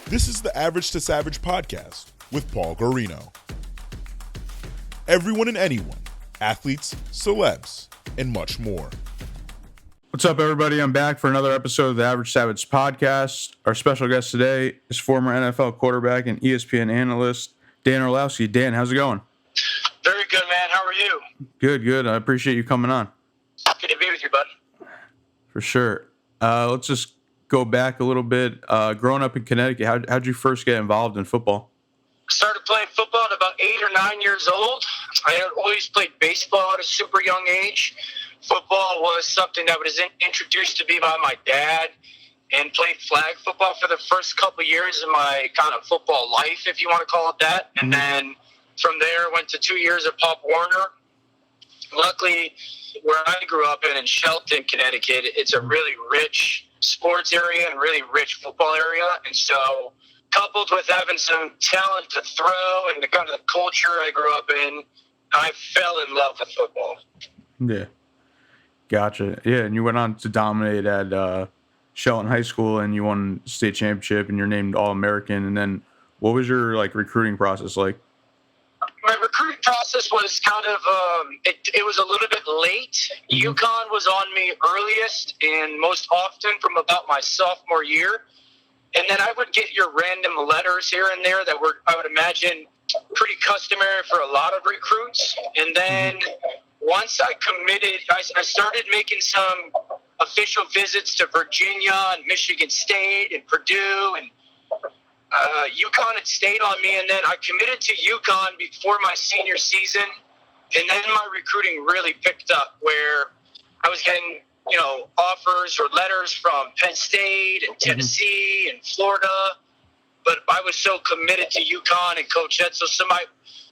This is the Average to Savage podcast with Paul Guarino. Everyone and anyone, athletes, celebs, and much more. What's up, everybody? I'm back for another episode of the Average Savage podcast. Our special guest today is former NFL quarterback and ESPN analyst, Dan Orlovsky. Dan, how's it going? Very good, man. How are you? Good. I appreciate you coming on. Good to be with you, bud. For sure. Let's just go back a little bit. Growing up in Connecticut, how'd you first get involved in football? Started playing football at about 8 or 9 years old. I had always played baseball at a super young age. Football was something that was introduced to me by my dad, and played flag football for the first couple of years of my kind of football life, if you want to call it that. And then from there, went to 2 years at Pop Warner. Luckily, where I grew up in Shelton, Connecticut, it's a really rich sports area and really rich football area. And so, coupled with having some talent to throw and the kind of the culture I grew up in, I fell in love with football. Yeah. Gotcha. Yeah, and you went on to dominate at Shelton High School, and you won state championship, and you're named All-American. And then what was your recruiting process like? My recruiting process was kind of, it was a little bit late. UConn was on me earliest and most often from about my sophomore year. And then I would get your random letters here and there that were, I would imagine, pretty customary for a lot of recruits. And then once I committed, I started making some official visits to Virginia and Michigan State and Purdue, and UConn had stayed on me, and then I committed to UConn before my senior season, and then my recruiting really picked up, where I was getting, offers or letters from Penn State and Tennessee and Florida, but I was so committed to UConn and Coach Edsel, so my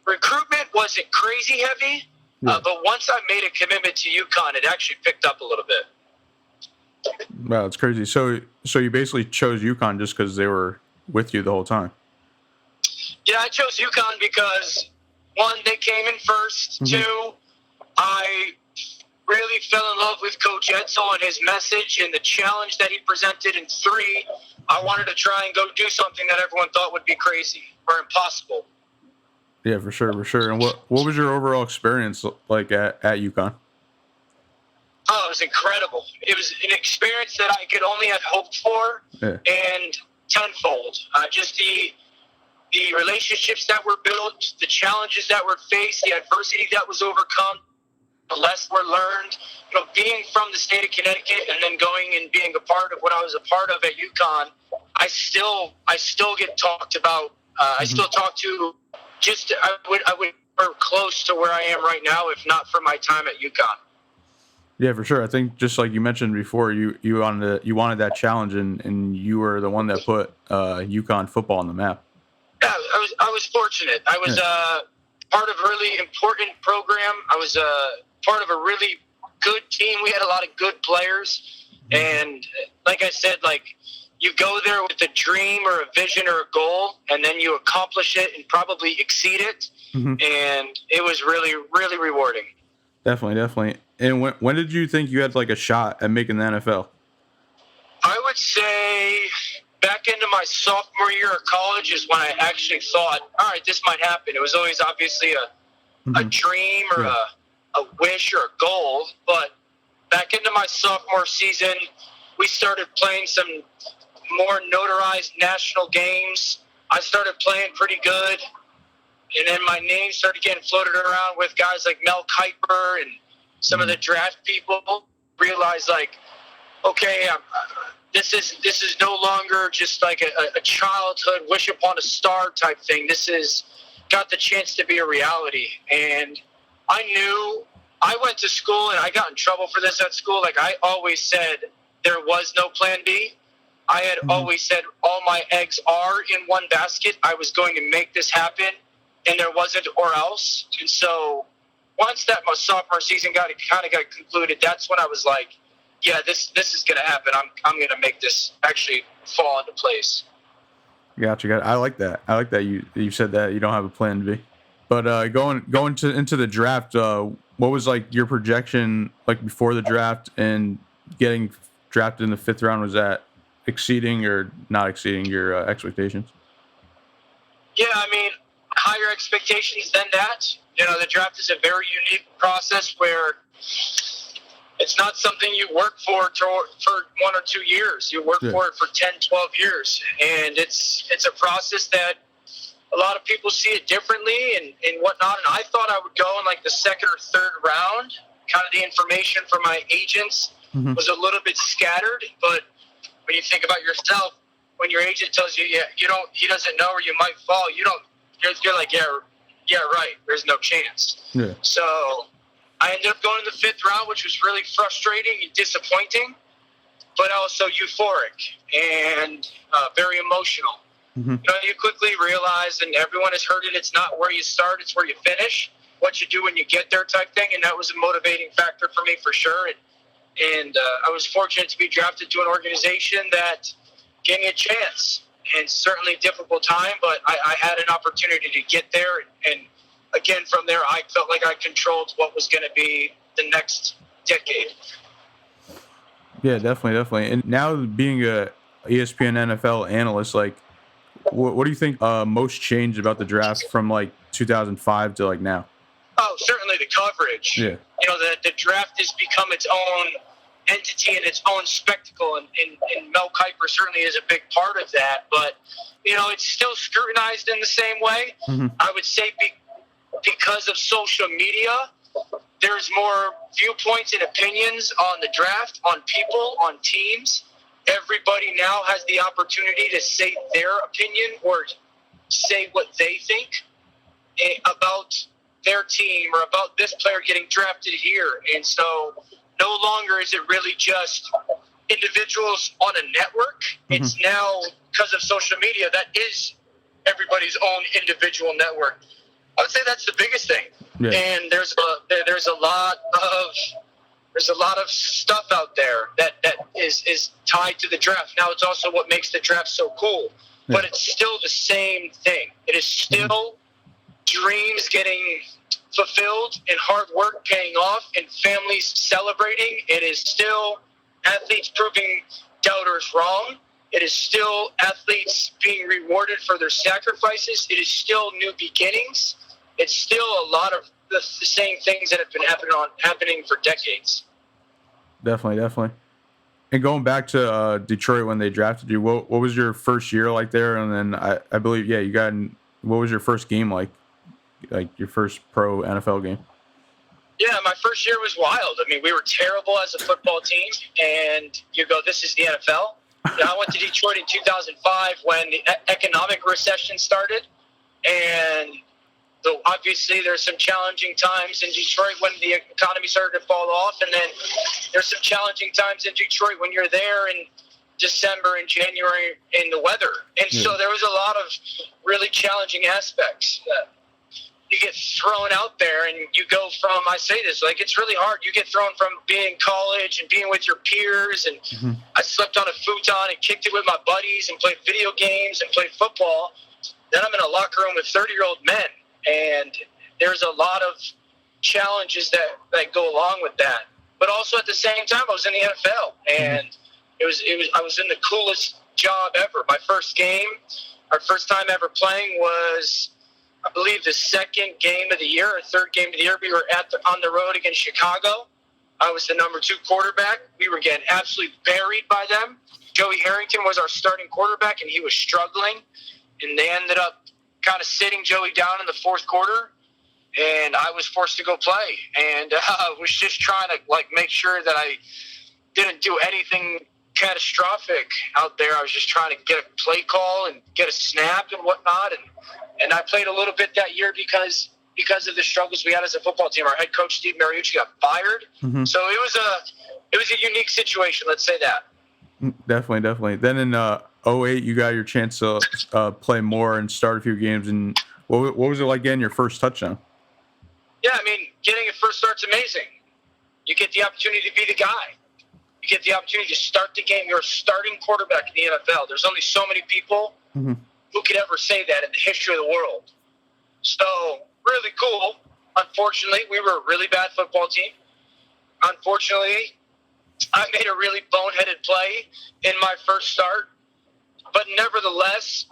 recruitment wasn't crazy heavy, but once I made a commitment to UConn, it actually picked up a little bit. Wow, it's crazy. So you basically chose UConn just because they were with you the whole time? Yeah, I chose UConn because, one, they came in first. Two, I really fell in love with Coach Edsel and his message and the challenge that he presented. And three, I wanted to try and go do something that everyone thought would be crazy or impossible. Yeah, for sure. And what was your overall experience like at UConn? Oh, it was incredible. It was an experience that I could only have hoped for, and tenfold. Just the relationships that were built, the challenges that were faced, the adversity that was overcome, the lessons were learned. Being from the state of Connecticut and then going and being a part of what I was a part of at UConn, I still get talked about. I still talk to. I would be close to where I am right now, if not for my time at UConn. Yeah, for sure. I think just like you mentioned before, you wanted that challenge, and you were the one that put UConn football on the map. Yeah, I was fortunate. I was part of a really important program. I was part of a really good team. We had a lot of good players, and like I said, you go there with a dream or a vision or a goal, and then you accomplish it and probably exceed it, and it was really, really rewarding. Definitely. And when did you think you had a shot at making the NFL? I would say back into my sophomore year of college is when I actually thought, all right, this might happen. It was always obviously a dream or a wish or a goal. But back into my sophomore season, we started playing some more notarized national games. I started playing pretty good. And then my name started getting floated around with guys like Mel Kiper and some of the draft people. Realized okay, this is no longer just a childhood wish upon a star type thing. This is got the chance to be a reality. And I knew I went to school, and I got in trouble for this at school. I always said there was no plan B. I had always said all my eggs are in one basket. I was going to make this happen. And there wasn't or else. And so once that my sophomore season got concluded, that's when I was like, yeah, this is going to happen. I'm going to make this actually fall into place. Gotcha. I like that. I like that you said that you don't have a plan B. But going into the draft, what was your projection before the draft and getting drafted in the 5th round? Was that exceeding or not exceeding your expectations? Yeah, I mean, higher expectations than that. The draft is a very unique process where it's not something you work for 1 or 2 years. You work for it for 10, 12 years. And it's a process that a lot of people see it differently and whatnot. And I thought I would go in like the second or third round. Kind of the information from my agents was a little bit scattered. But when you think about yourself, when your agent tells you, he doesn't know or you might fall, you're like, yeah, right. There's no chance. Yeah. So I ended up going in the 5th round, which was really frustrating and disappointing, but also euphoric and very emotional. You quickly realize, and everyone has heard it, it's not where you start, it's where you finish, what you do when you get there type thing, and that was a motivating factor for me for sure. And I was fortunate to be drafted to an organization that gave me a chance. And certainly a difficult time, but I had an opportunity to get there. And again, from there, I felt like I controlled what was going to be the next decade. Yeah, definitely. And now being a ESPN NFL analyst, like, what do you think most changed about the draft from like 2005 to like now? Oh, certainly the coverage. Yeah. The draft has become its own entity and its own spectacle, and Mel Kiper certainly is a big part of that, but it's still scrutinized in the same way. I would say because of social media, there's more viewpoints and opinions on the draft, on people, on teams. Everybody now has the opportunity to say their opinion or say what they think about their team or about this player getting drafted here. And so no longer is it really just individuals on a network. It's now, because of social media, that is everybody's own individual network. I would say that's the biggest thing. Yeah. And there's a lot of stuff out there that is tied to the draft. Now, it's also what makes the draft so cool. Yeah. But it's still the same thing. It is still dreams getting fulfilled and hard work paying off and families celebrating. It is still athletes proving doubters wrong. It is still athletes being rewarded for their sacrifices. It is still new beginnings. It's still a lot of the same things that have been happening for decades. Definitely. And going back to Detroit when they drafted you, what was your first year like there? And then I believe, what was your first game like your first pro NFL game? Yeah, my first year was wild. I mean, we were terrible as a football team, and you go, this is the NFL. I went to Detroit in 2005 when the economic recession started, and obviously there's some challenging times in Detroit when the economy started to fall off, and then there's some challenging times in Detroit when you're there in December and January in the weather. And so there was a lot of really challenging aspects. You get thrown out there and you go from, I say this, like, it's really hard. You get thrown from being in college and being with your peers, and I slept on a futon and kicked it with my buddies and played video games and played football. Then I'm in a locker room with 30-year-old men, and there's a lot of challenges that go along with that. But also at the same time, I was in the NFL, and I was in the coolest job ever. My first game, our first time ever playing was, I believe, the second game of the year or third game of the year. We were on the road against Chicago. I was the number 2 quarterback. We were getting absolutely buried by them. Joey Harrington was our starting quarterback, and he was struggling. And they ended up kind of sitting Joey down in the fourth quarter, and I was forced to go play. And I was just trying to make sure that I didn't do anything catastrophic out there. I was just trying to get a play call and get a snap and whatnot. And I played a little bit that year because of the struggles we had as a football team. Our head coach, Steve Mariucci, got fired. So it was a unique situation, let's say that. Definitely. Then in 2008, you got your chance to play more and start a few games. And what was it like getting your first touchdown? Yeah, I mean, getting a first start's amazing. You get the opportunity to be the guy. You get the opportunity to start the game. You're a starting quarterback in the NFL. There's only so many people who could ever say that in the history of the world. So, really cool. Unfortunately, we were a really bad football team. Unfortunately, I made a really boneheaded play in my first start, but nevertheless,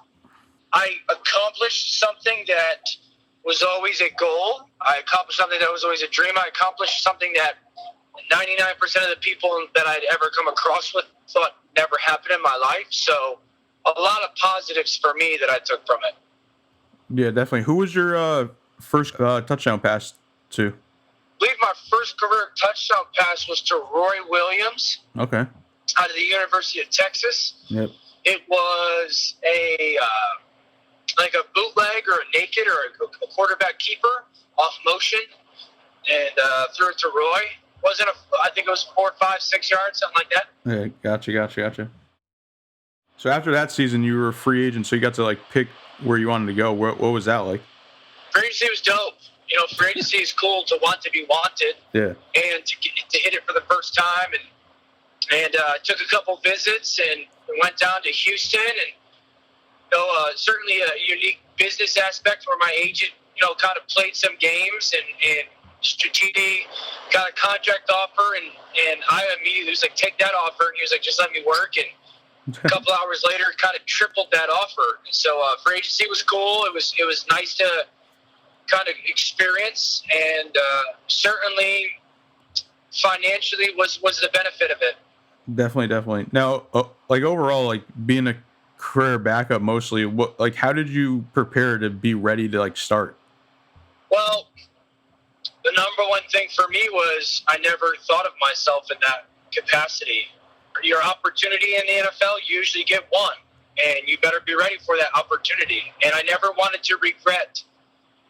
I accomplished something that was always a goal. I accomplished something that was always a dream. I accomplished something that 99% of the people that I'd ever come across with thought never happened in my life. So a lot of positives for me that I took from it. Yeah, definitely. Who was your first touchdown pass to? I believe my first career touchdown pass was to Roy Williams. Okay. Out of the University of Texas. Yep. It was a like a bootleg or a naked or a quarterback keeper off motion, and threw it to Roy. I think it was 4, 5, 6 yards, something like that. Yeah, gotcha. So after that season, you were a free agent, so you got to like pick where you wanted to go. What was that like? Free agency was dope. Free agency is cool to want to be wanted. Yeah. And to hit it for the first time, and took a couple visits and went down to Houston, and certainly a unique business aspect where my agent, kind of played some games and strategic got a contract offer, and I immediately was like, take that offer, and he was like, just let me work, and a couple hours later kind of tripled that offer. And so free agency was cool. It was nice to kind of experience, and certainly financially was the benefit of it. Definitely. Now, like overall, like being a career backup mostly, how did you prepare to be ready to like start? Well, the number one thing for me was I never thought of myself in that capacity. Your opportunity in the NFL, you usually get one, and you better be ready for that opportunity. And I never wanted to regret.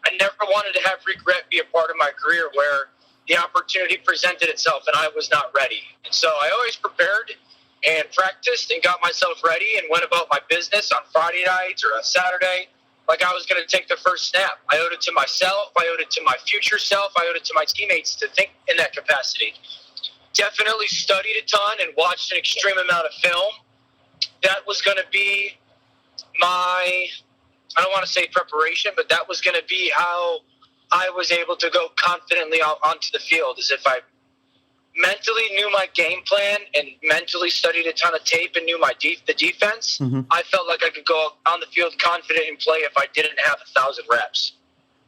I never wanted to have regret be a part of my career where the opportunity presented itself and I was not ready. And so I always prepared and practiced and got myself ready and went about my business on Friday nights or a Saturday like I was going to take the first snap. I owed it to myself. I owed it to my future self. I owed it to my teammates to think in that capacity. Definitely studied a ton and watched an extreme amount of film. That was going to be my, I don't want to say preparation, but that was going to be how I was able to go confidently onto the field, as if I mentally knew my game plan and mentally studied a ton of tape and knew the defense. Mm-hmm. I felt like I could go on the field confident and play if I didn't have 1,000 reps.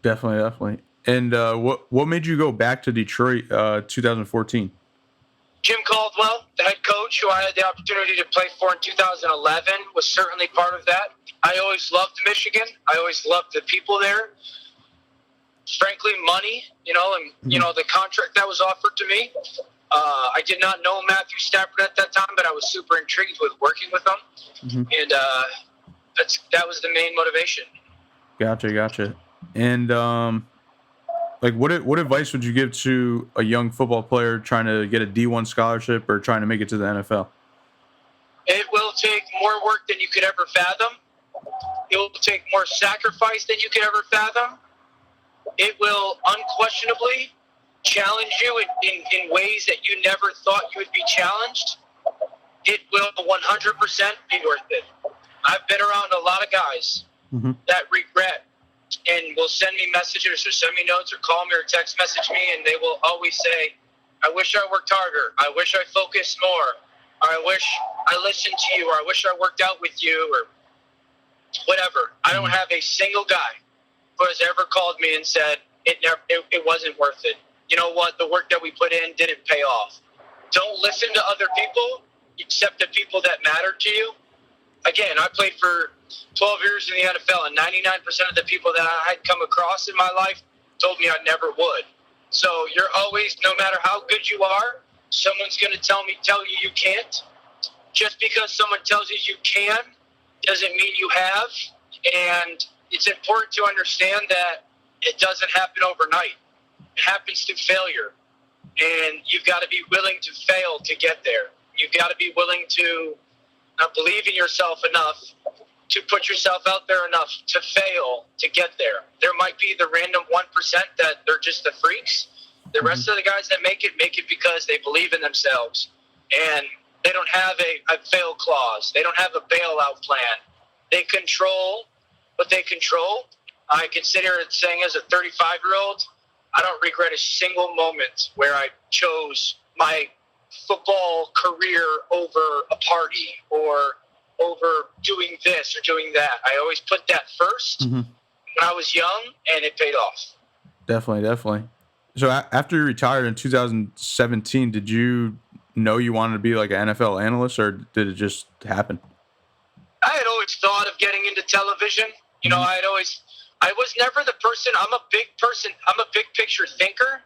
Definitely. And what made you go back to Detroit 2014? Jim Caldwell, the head coach, who I had the opportunity to play for in 2011, was certainly part of that. I always loved Michigan. I always loved the people there. Frankly, money, and the contract that was offered to me. I did not know Matthew Stafford at that time, but I was super intrigued with working with him, and that was the main motivation. Gotcha. And what advice would you give to a young football player trying to get a D1 scholarship or trying to make it to the NFL? It will take more work than you could ever fathom. It will take more sacrifice than you could ever fathom. It will unquestionably challenge you in ways that you never thought you would be challenged. It will 100% be worth it. I've been around a lot of guys that regret and will send me messages or send me notes or call me or text message me, and they will always say, I wish I worked harder. I wish I focused more. Or I wish I listened to you, or I wish I worked out with you, or whatever. I don't have a single guy who has ever called me and said it wasn't worth it. You know what? The work that we put in didn't pay off. Don't listen to other people. Accept the people that matter to you. Again, I played for 12 years in the NFL, and 99% of the people that I had come across in my life told me I never would. So you're always, no matter how good you are, someone's going to tell you you can't. Just because someone tells you you can doesn't mean you have. And it's important to understand that it doesn't happen overnight. It happens through failure. And you've got to be willing to fail to get there. You've got to be willing to believe in yourself enough to put yourself out there enough to fail to get there. There might be the random 1% that they're just the freaks. The rest of the guys that make it because they believe in themselves. And they don't have a fail clause. They don't have a bailout plan. They control what they control. I consider it saying as a 35-year-old, I don't regret a single moment where I chose my football career over a party or over doing this or doing that. I always put that first when I was young, and it paid off. Definitely. So after you retired in 2017, did you know you wanted to be like an NFL analyst, or did it just happen? I had always thought of getting into television. You know, I was never the person. I'm a big person. I'm a big picture thinker,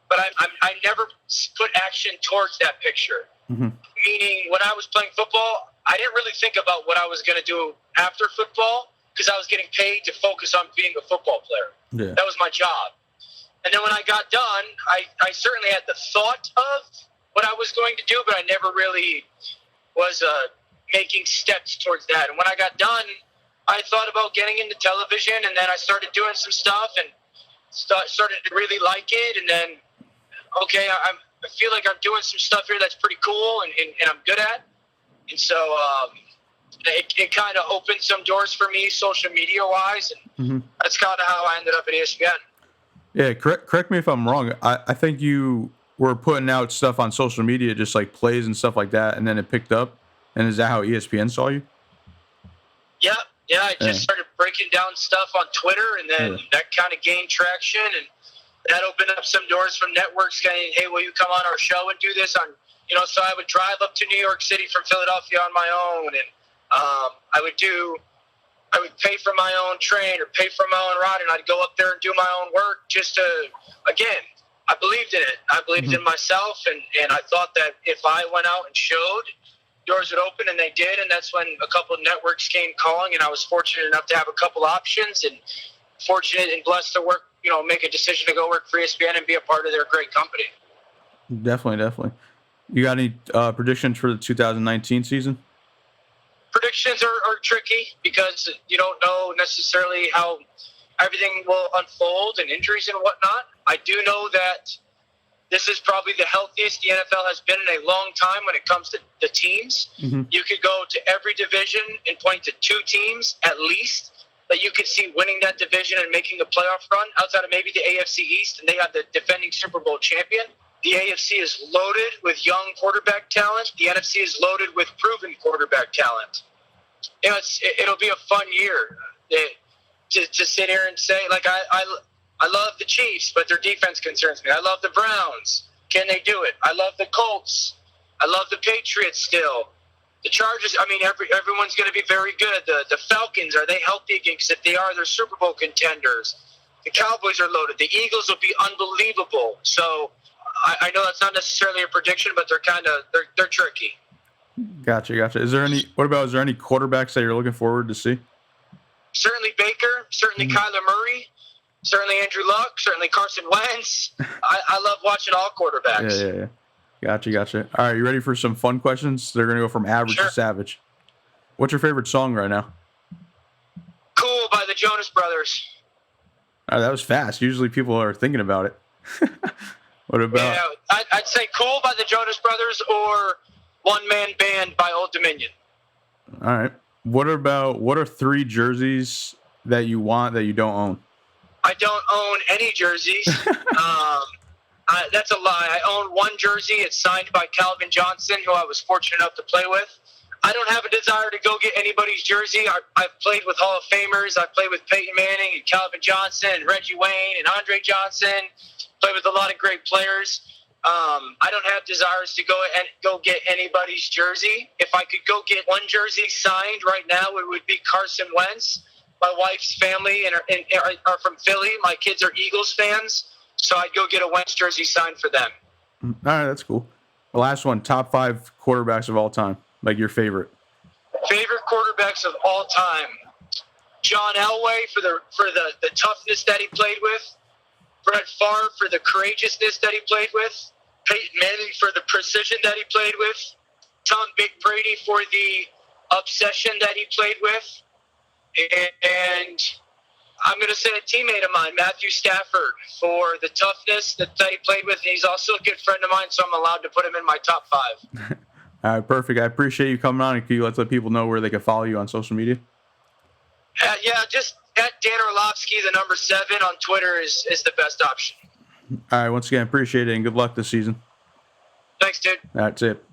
but I never put action towards that picture. Meaning, when I was playing football, I didn't really think about what I was going to do after football because I was getting paid to focus on being a football player. Yeah. That was my job. And then when I got done, I certainly had the thought of what I was going to do, but I never really was making steps towards that. And when I got done, I thought about getting into television, and then I started doing some stuff and started to really like it. And then, okay, I feel like I'm doing some stuff here that's pretty cool and I'm good at. And so it kind of opened some doors for me social media-wise, and that's kind of how I ended up at ESPN. Yeah, correct me if I'm wrong. I think you were putting out stuff on social media, just like plays and stuff like that, and then it picked up. And is that how ESPN saw you? Yeah. I just started breaking down stuff on Twitter, and then that kind of gained traction, and that opened up some doors from networks saying, hey, will you come on our show and do this on, so I would drive up to New York City from Philadelphia on my own, and I would pay for my own train or pay for my own ride, and I'd go up there and do my own work just to, again, I believed in it. I believed in myself, and I thought that if I went out and showed, doors would open, and they did, and that's when a couple of networks came calling, and I was fortunate enough to have a couple options, and fortunate and blessed to work, make a decision to go work for ESPN and be a part of their great company. Definitely. You got any predictions for the 2019 season? Predictions are tricky because you don't know necessarily how everything will unfold and injuries and whatnot. I do know that this is probably the healthiest the NFL has been in a long time when it comes to the teams. You could go to every division and point to 2 teams at least that you could see winning that division and making a playoff run outside of maybe the AFC East, and they have the defending Super Bowl champion. The AFC is loaded with young quarterback talent. The NFC is loaded with proven quarterback talent. It'll be a fun year to sit here and say, like, I love the Chiefs, but their defense concerns me. I love the Browns. Can they do it? I love the Colts. I love the Patriots still. The Chargers, everyone's going to be very good. The Falcons, are they healthy again? Because if they are, they're Super Bowl contenders. The Cowboys are loaded. The Eagles will be unbelievable. So I know that's not necessarily a prediction, but they're tricky. Gotcha. Is there any quarterbacks that you're looking forward to see? Certainly Baker, certainly Kyler Murray, certainly Andrew Luck, certainly Carson Wentz. I love watching all quarterbacks. Yeah. Gotcha. All right, you ready for some fun questions? They're going to go from average to savage. What's your favorite song right now? Cool by the Jonas Brothers. All right, that was fast. Usually people are thinking about it. What about? Yeah, I'd say Cool by the Jonas Brothers or One Man Band by Old Dominion. All right. What are 3 jerseys that you want that you don't own? I don't own any jerseys. That's a lie. I own 1 jersey. It's signed by Calvin Johnson, who I was fortunate enough to play with. I don't have a desire to go get anybody's jersey. I've played with Hall of Famers. I've played with Peyton Manning and Calvin Johnson and Reggie Wayne and Andre Johnson. Played with a lot of great players. I don't have desires to go get anybody's jersey. If I could go get 1 jersey signed right now, it would be Carson Wentz. My wife's family are from Philly. My kids are Eagles fans, so I'd go get a Wentz jersey signed for them. All right, that's cool. The last one, top 5 quarterbacks of all time, like your favorite. Favorite quarterbacks of all time: John Elway for the toughness that he played with, Brett Favre for the courageousness that he played with, Peyton Manning for the precision that he played with, Tom Big Brady for the obsession that he played with, and I'm going to say a teammate of mine, Matthew Stafford, for the toughness that he played with. He's also a good friend of mine, so I'm allowed to put him in my top 5. All right, perfect. I appreciate you coming on. And can you let people know where they can follow you on social media? Yeah, just at Dan Orlovsky, the number 7 on Twitter is the best option. All right, once again, appreciate it, and good luck this season. Thanks, dude. That's it.